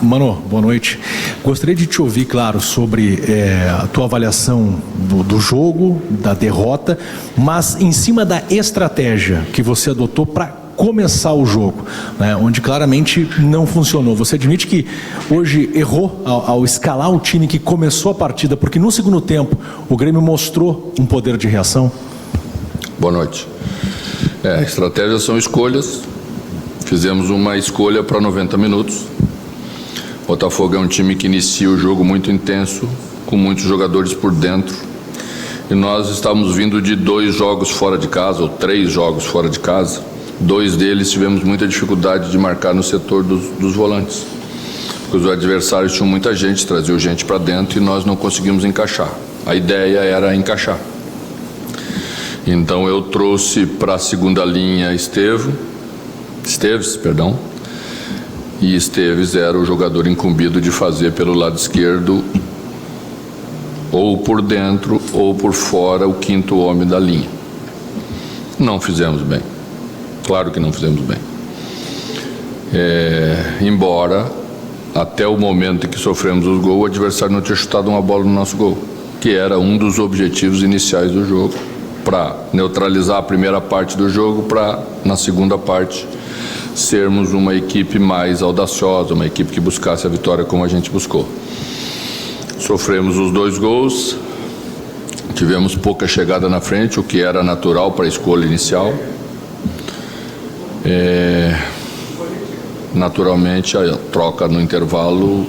Mano, boa noite. Gostaria de te ouvir, claro, sobre a tua avaliação do jogo, da derrota, mas em cima da estratégia que você adotou para começar o jogo, né, onde claramente não funcionou. Você admite que hoje errou ao escalar o time que começou a partida, porque no segundo tempo o Grêmio mostrou um poder de reação? Boa noite. Estratégias são escolhas. Fizemos uma escolha para 90 minutos. Botafogo é um time que inicia o jogo muito intenso, com muitos jogadores por dentro. E nós estávamos vindo de 2 jogos fora de casa, ou 3 jogos fora de casa. 2 deles tivemos muita dificuldade de marcar no setor dos volantes. Porque os adversários tinham muita gente, traziam gente para dentro e nós não conseguimos encaixar. A ideia era encaixar. Então eu trouxe para a segunda linha Esteves, e Esteves era o jogador incumbido de fazer pelo lado esquerdo, ou por dentro ou por fora, o 5º homem da linha. Não fizemos bem, claro que não fizemos bem. Embora até o momento em que sofremos o gol, o adversário não tinha chutado uma bola no nosso gol, que era um dos objetivos iniciais do jogo, para neutralizar a primeira parte do jogo, para na segunda parte sermos uma equipe mais audaciosa, uma equipe que buscasse a vitória como a gente buscou. Sofremos os 2 gols, tivemos pouca chegada na frente, o que era natural para a escolha inicial. Naturalmente, a troca no intervalo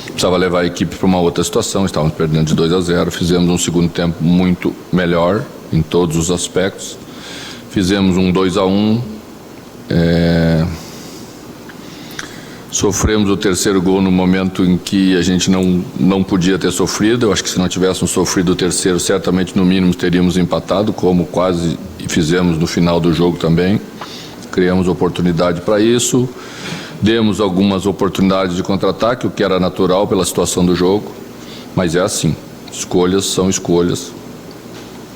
precisava levar a equipe para uma outra situação. Estávamos perdendo de 2-0, fizemos um segundo tempo muito melhor em todos os aspectos. Fizemos um 2-1, sofremos o 3º gol no momento em que a gente não podia ter sofrido. Eu acho que se não tivéssemos sofrido o 3º, certamente no mínimo teríamos empatado, como quase fizemos no final do jogo também. Criamos oportunidade para isso, demos algumas oportunidades de contra-ataque, o que era natural pela situação do jogo, mas é assim, escolhas são escolhas.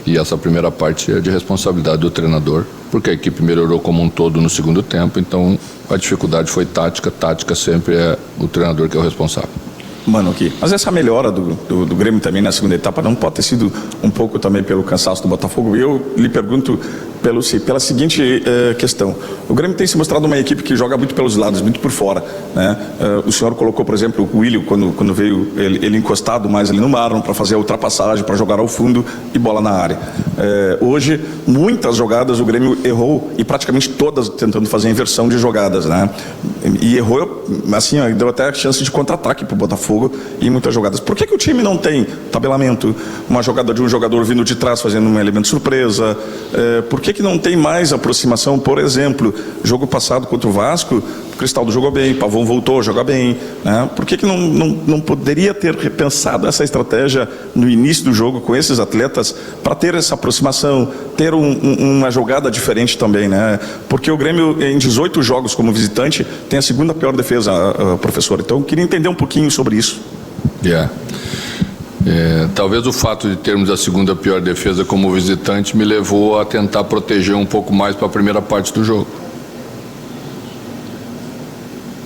E essa primeira parte é de responsabilidade do treinador, porque a equipe melhorou como um todo no segundo tempo, então a dificuldade foi tática. Tática sempre é o treinador que é o responsável. Mano, aqui. Mas essa melhora do Grêmio também na segunda etapa não pode ter sido um pouco também pelo cansaço do Botafogo? Eu lhe pergunto pela seguinte questão. O Grêmio tem se mostrado uma equipe que joga muito pelos lados, muito por fora, né? O senhor colocou, por exemplo, o Willian, quando veio ele encostado mais ali no Marlon para fazer a ultrapassagem, para jogar ao fundo e bola na área. Hoje, muitas jogadas o Grêmio errou, e praticamente todas tentando fazer a inversão de jogadas, né? E errou, assim, deu até a chance de contra-ataque para o Botafogo em muitas jogadas. Por que o time não tem tabelamento, uma jogada de um jogador vindo de trás fazendo um elemento surpresa? Por que não tem mais aproximação? Por exemplo, jogo passado contra o Vasco, o Cristaldo jogou bem, Pavão voltou a jogar bem, né? Por que não poderia ter repensado essa estratégia no início do jogo com esses atletas para ter essa aproximação, ter uma jogada diferente também, né? Porque o Grêmio, em 18 jogos como visitante, tem a 2ª pior defesa, professor. Então eu queria entender um pouquinho sobre isso. Talvez o fato de termos a 2ª pior defesa como visitante me levou a tentar proteger um pouco mais para a primeira parte do jogo.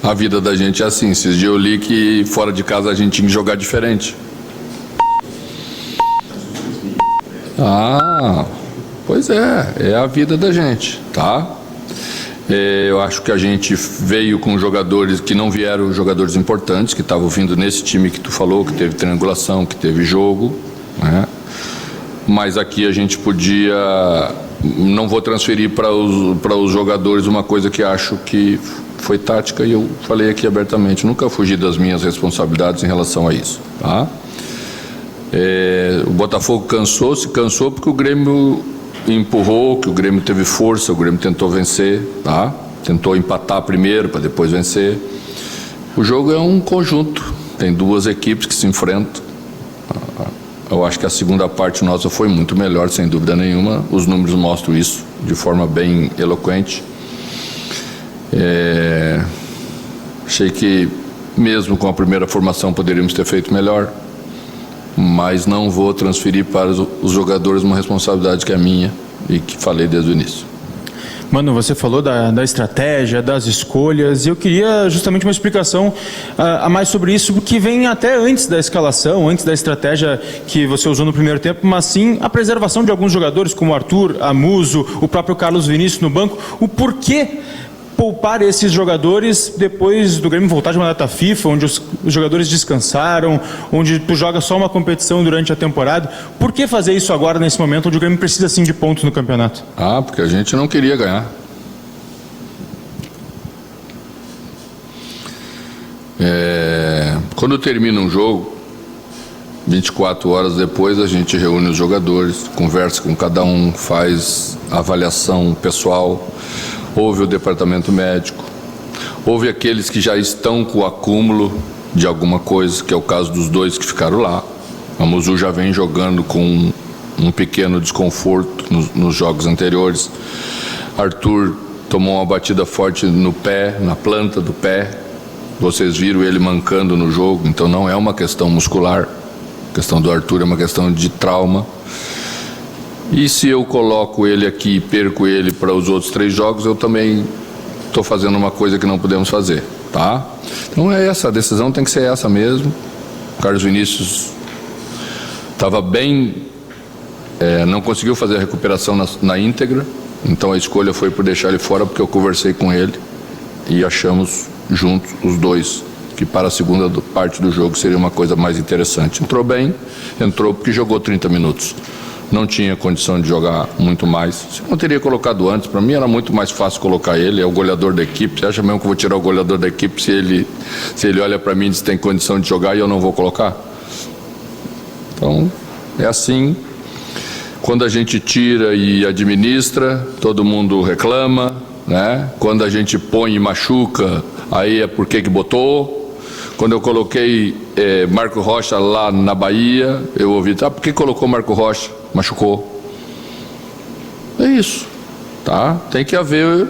A vida da gente é assim. Esses dias eu li que fora de casa a gente tinha que jogar diferente. Pois é a vida da gente, tá? Eu acho que a gente veio com jogadores que não vieram, jogadores importantes, que estavam vindo nesse time que tu falou, que teve triangulação, que teve jogo, né? Mas aqui a gente podia... Não vou transferir para os jogadores uma coisa que acho que foi tática, e eu falei aqui abertamente, nunca fugi das minhas responsabilidades em relação a isso, tá? O Botafogo cansou porque o Grêmio empurrou, que o Grêmio teve força, o Grêmio tentou vencer, tá? Tentou empatar primeiro para depois vencer. O jogo é um conjunto, tem 2 equipes que se enfrentam. Eu acho que a segunda parte nossa foi muito melhor, sem dúvida nenhuma. Os números mostram isso de forma bem eloquente. Achei que mesmo com a primeira formação poderíamos ter feito melhor, mas não vou transferir para os jogadores uma responsabilidade que é minha e que falei desde o início. Mano, você falou da estratégia, das escolhas, e eu queria justamente uma explicação a mais sobre isso, que vem até antes da escalação, antes da estratégia que você usou no primeiro tempo, mas sim a preservação de alguns jogadores, como o Arthur, Amuso, o próprio Carlos Vinícius no banco. O porquê poupar esses jogadores depois do Grêmio voltar de uma data FIFA, onde os jogadores descansaram, onde tu joga só uma competição durante a temporada? Por que fazer isso agora, nesse momento, onde o Grêmio precisa sim de pontos no campeonato? Porque a gente não queria ganhar. Quando termina um jogo, 24 horas depois a gente reúne os jogadores, conversa com cada um, faz avaliação pessoal. Houve o departamento médico, houve aqueles que já estão com o acúmulo de alguma coisa, que é o caso dos dois que ficaram lá. A Muzu já vem jogando com um pequeno desconforto nos jogos anteriores. Arthur tomou uma batida forte no pé, na planta do pé. Vocês viram ele mancando no jogo, então não é uma questão muscular. A questão do Arthur é uma questão de trauma. E se eu coloco ele aqui e perco ele para os outros 3 jogos, eu também estou fazendo uma coisa que não podemos fazer, tá? Então é essa, a decisão tem que ser essa mesmo. O Carlos Vinícius estava bem, não conseguiu fazer a recuperação na íntegra, então a escolha foi por deixar ele fora, porque eu conversei com ele e achamos juntos os dois que para a segunda parte do jogo seria uma coisa mais interessante. Entrou bem, entrou porque jogou 30 minutos. Não tinha condição de jogar muito mais. Se não teria colocado antes, para mim era muito mais fácil colocar ele, é o goleador da equipe. Você acha mesmo que eu vou tirar o goleador da equipe se ele olha para mim e diz que tem condição de jogar e eu não vou colocar? Então, é assim. Quando a gente tira e administra, todo mundo reclama, né? Quando a gente põe e machuca, aí é porque que botou. Quando eu coloquei Marco Rocha lá na Bahia, eu ouvi, por que colocou Marco Rocha? Machucou. É isso, tá? Tem que haver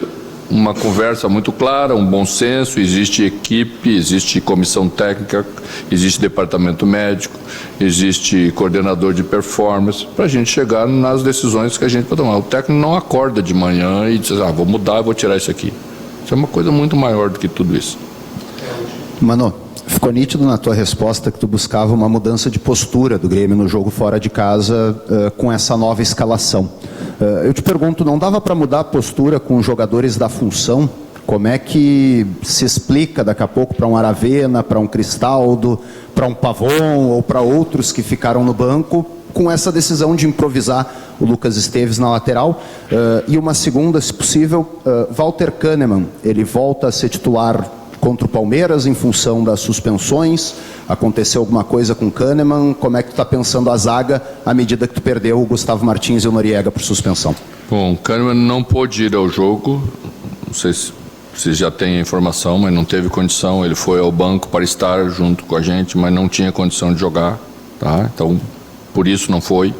uma conversa muito clara, um bom senso. Existe equipe, existe comissão técnica, existe departamento médico, existe coordenador de performance, para a gente chegar nas decisões que a gente pode tomar. O técnico não acorda de manhã e diz, vou mudar, vou tirar isso aqui. Isso é uma coisa muito maior do que tudo isso. Mano, ficou nítido na tua resposta que tu buscava uma mudança de postura do Grêmio no jogo fora de casa com essa nova escalação. Eu te pergunto, não dava para mudar a postura com os jogadores da função? Como é que se explica daqui a pouco para um Aravena, para um Cristaldo, para um Pavon ou para outros que ficaram no banco com essa decisão de improvisar o Lucas Esteves na lateral? E uma segunda, se possível, Walter Kahneman, ele volta a ser titular contra o Palmeiras em função das suspensões? Aconteceu alguma coisa com o Kahneman? Como é que tu está pensando a zaga à medida que tu perdeu o Gustavo Martins e o Noriega por suspensão? Bom, o Kahneman não pôde ir ao jogo, não sei se já tem a informação, mas não teve condição. Ele foi ao banco para estar junto com a gente, mas não tinha condição de jogar, tá? Então, por isso não foi.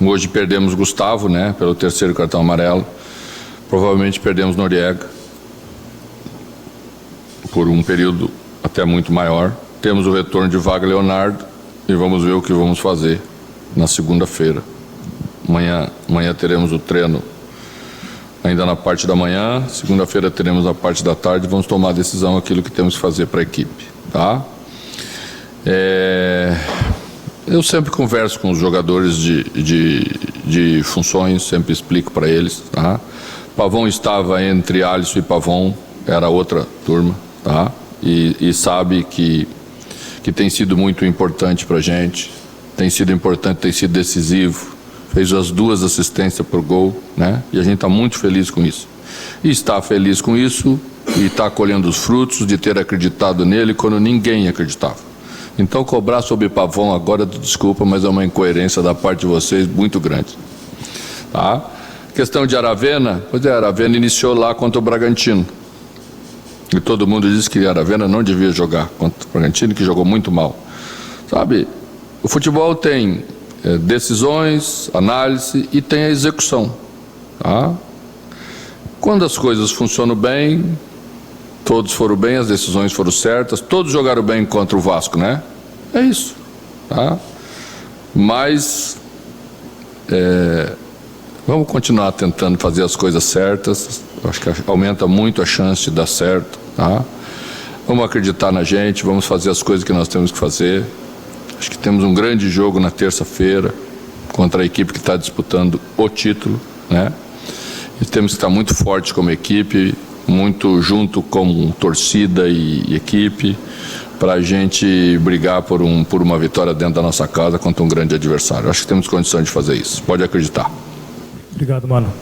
Hoje perdemos Gustavo, né, pelo 3º cartão amarelo. Provavelmente perdemos Noriega por um período até muito maior. Temos o retorno de Wagner Leonardo e vamos ver o que vamos fazer na segunda-feira. Amanhã teremos o treino ainda na parte da manhã, segunda-feira teremos a parte da tarde, vamos tomar a decisão aquilo que temos que fazer para a equipe, tá? Eu sempre converso com os jogadores de funções, sempre explico para eles, tá? Pavon estava entre Alisson e Pavon, era outra turma, tá? E sabe que tem sido muito importante para a gente, tem sido importante, tem sido decisivo, fez as 2 assistências por gol, né? E a gente está muito feliz com isso. E está feliz com isso e está colhendo os frutos de ter acreditado nele quando ninguém acreditava. Então cobrar sobre Pavon agora, desculpa, mas é uma incoerência da parte de vocês muito grande, tá? Questão de Aravena, Aravena iniciou lá contra o Bragantino. E todo mundo disse que Aravena não devia jogar contra o Bragantino, que jogou muito mal. Sabe, o futebol tem decisões, análise e tem a execução, tá? Quando as coisas funcionam bem, todos foram bem, as decisões foram certas, todos jogaram bem contra o Vasco, né? É isso, tá? Mas Vamos continuar tentando fazer as coisas certas. Eu acho que aumenta muito a chance de dar certo, tá? Vamos acreditar na gente, vamos fazer as coisas que nós temos que fazer. Acho que temos um grande jogo na terça-feira contra a equipe que está disputando o título, né? E temos que estar muito fortes como equipe, muito junto como torcida e equipe, para a gente brigar por uma vitória dentro da nossa casa contra um grande adversário. Acho que temos condições de fazer isso. Pode acreditar. Obrigado, mano.